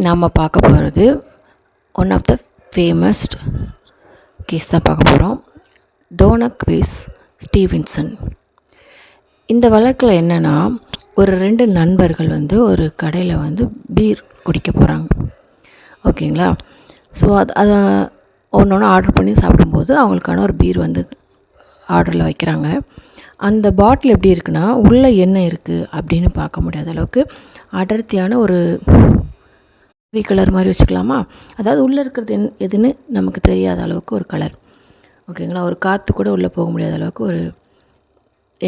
நாம் பார்க்க போகிறது one of the famousest case தான் பார்க்க போகிறோம். Donoghue versus Stevenson. இந்த வழக்கில் என்னென்னா, ஒரு 2 நண்பர்கள் ஒரு கடையில் பீர் குடிக்க போகிறாங்க. ஓகேங்களா? ஸோ அதை ஒன்று ஆர்டர் பண்ணி சாப்பிடும்போது அவங்களுக்கான ஒரு பீர் ஆர்டரில் வைக்கிறாங்க. அந்த பாட்டில் எப்படி இருக்குன்னா, உள்ளே என்ன இருக்குது அப்படின்னு பார்க்க முடியாத அளவுக்கு அடர்த்தியான ஒரு கலர் மாதிரி வச்சுக்கலாமா, அதாவது உள்ளே இருக்கிறது எதுன்னு நமக்கு தெரியாத அளவுக்கு ஒரு கலர். ஓகேங்களா? ஒரு காற்று கூட உள்ளே போக முடியாத அளவுக்கு ஒரு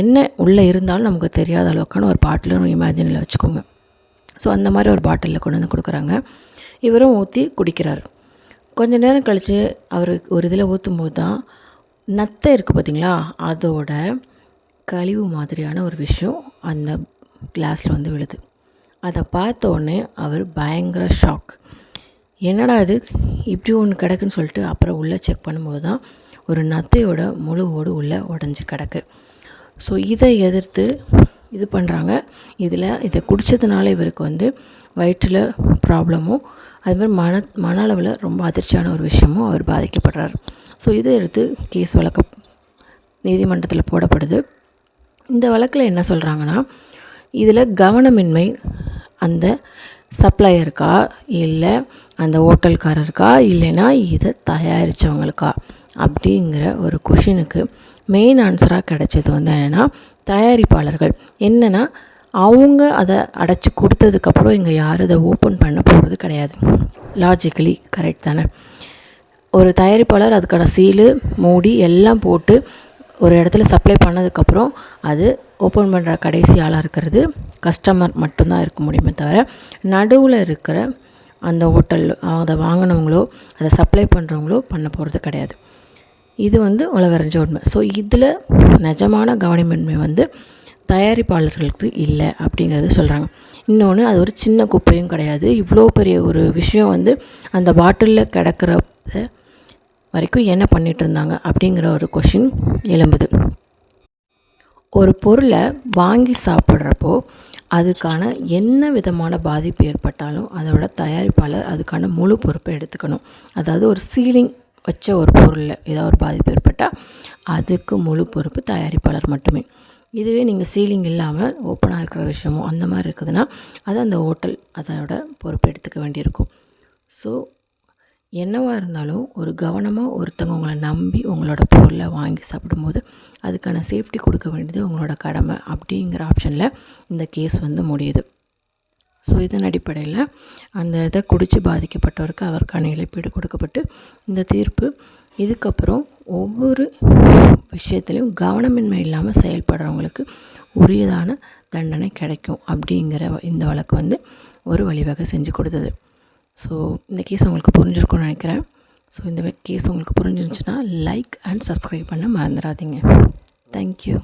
என்ன உள்ளே இருந்தாலும் நமக்கு தெரியாத அளவுக்கான ஒரு பாட்டில் இமேஜினில் வச்சுக்கோங்க. ஸோ அந்த மாதிரி ஒரு பாட்டிலில் கொண்டு வந்து கொடுக்குறாங்க. இவரும் ஊற்றி குடிக்கிறார். கொஞ்சம் நேரம் கழித்து அவர் ஒரு இதில் ஊற்றும்போது தான் நத்தை இருக்குது பார்த்திங்களா, அதோட கழிவு மாதிரியான ஒரு விஷயம் அந்த கிளாஸில் விழுது. அதை பார்த்த உடனே அவர் பயங்கர ஷாக். என்னடா இது இப்படி ஒன்று கிடக்குன்னு சொல்லிட்டு அப்புறம் உள்ளே செக் பண்ணும்போது தான் ஒரு நத்தையோட முழு ஓடு உள்ளே உடஞ்சி கிடக்கு. ஸோ இதை எதிர்த்து இது பண்ணுறாங்க. இதை குடித்ததுனால இவருக்கு வயிற்றில் ப்ராப்ளமும், அதுமாதிரி மன அளவில் ரொம்ப அதிர்ச்சியான ஒரு விஷயமும் அவர் பாதிக்கப்படுறார். ஸோ இதை எடுத்து கேஸ் வழக்கு நீதிமன்றத்தில் போடப்படுது. இந்த வழக்கில் என்ன சொல்கிறாங்கன்னா, இதில் கவனமின்மை அந்த சப்ளையருக்கா, இல்லை அந்த ஹோட்டல்காரருக்கா, இல்லைன்னா இதை தயாரித்தவங்களுக்கா அப்படிங்கிற ஒரு கொஷினுக்கு மெயின் ஆன்சராக கிடைச்சது என்னென்னா, தயாரிப்பாளர்கள். என்னென்னா, அவங்க அதை அடைச்சி கொடுத்ததுக்கப்புறம் இங்கே யாரும் அதை ஓப்பன் பண்ண போகிறது கிடையாது. லாஜிக்கலி கரெக்ட் தானே? ஒரு தயாரிப்பாளர் அதுக்கான சீலு மூடி எல்லாம் போட்டு ஒரு இடத்துல சப்ளை பண்ணதுக்கப்புறம் அது ஓப்பன் பண்ணுற கடைசி ஆளாக இருக்கிறது கஸ்டமர் மட்டும்தான் இருக்க முடியுமே தவிர, நடுவில் இருக்கிற அந்த ஹோட்டல் அதை வாங்கினவங்களோ அதை சப்ளை பண்ணுறவங்களோ பண்ண போகிறது கிடையாது. இது உலகறிஞ்ச உண்மை. ஸோ இதில் நிஜமான கவனமின்மை தயாரிப்பாளர்களுக்கு இல்லை அப்படிங்கிறது சொல்கிறாங்க. இன்னொன்று, அது ஒரு சின்ன குப்பையும் கிடையாது. இவ்வளோ பெரிய ஒரு விஷயம் அந்த பாட்டிலில் கிடக்கிறத வரைக்கும் என்ன பண்ணிகிட்டு இருந்தாங்க அப்படிங்கிற ஒரு கொஷின் எழும்புது. ஒரு பொருளை வாங்கி சாப்பிட்றப்போ அதுக்கான என்ன விதமான பாதிப்பு ஏற்பட்டாலும் அதோட தயாரிப்பாளர் அதுக்கான முழு பொறுப்பை எடுத்துக்கணும். அதாவது ஒரு சீலிங் வச்ச ஒரு பொருளில் ஏதாவது ஒரு பாதிப்பு ஏற்பட்டால் அதுக்கு முழு பொறுப்பு தயாரிப்பாளர் மட்டுமே. இதுவே நீங்கள் சீலிங் இல்லாமல் ஓப்பனாக இருக்கிற விஷயமோ அந்த மாதிரி இருக்குதுன்னா அது அந்த ஹோட்டல் அதோட பொறுப்பு எடுத்துக்க வேண்டியிருக்கும். ஸோ என்னவாக இருந்தாலும் ஒரு கவனமாக ஒருத்தவங்க உங்களை நம்பி உங்களோட பொருளை வாங்கி சாப்பிடும்போது அதுக்கான சேஃப்டி கொடுக்க வேண்டியது உங்களோட கடமை அப்படிங்கிற ஆப்ஷனில் இந்த கேஸ் முடியுது. ஸோ இதன் அடிப்படையில் அந்த இதை குடித்து பாதிக்கப்பட்டவருக்கு அவருக்கான இழப்பீடு கொடுக்கப்பட்டு இந்த தீர்ப்பு இதுக்கப்புறம் ஒவ்வொரு விஷயத்துலையும் கவனமின்மை இல்லாமல் செயல்படுறவங்களுக்கு உரியதான தண்டனை கிடைக்கும் அப்படிங்கிற இந்த வழக்கு ஒரு வழிவகை செஞ்சு கொடுத்தது. ஸோ இந்த கேஸ் உங்களுக்கு புரிஞ்சிருக்கும்னு நினைக்கிறேன். ஸோ இந்த கேஸ் உங்களுக்கு புரிஞ்சிருந்துச்சுன்னா லைக் அண்ட் சப்ஸ்கிரைப் பண்ண மறந்துடாதீங்க. தேங்க்யூ.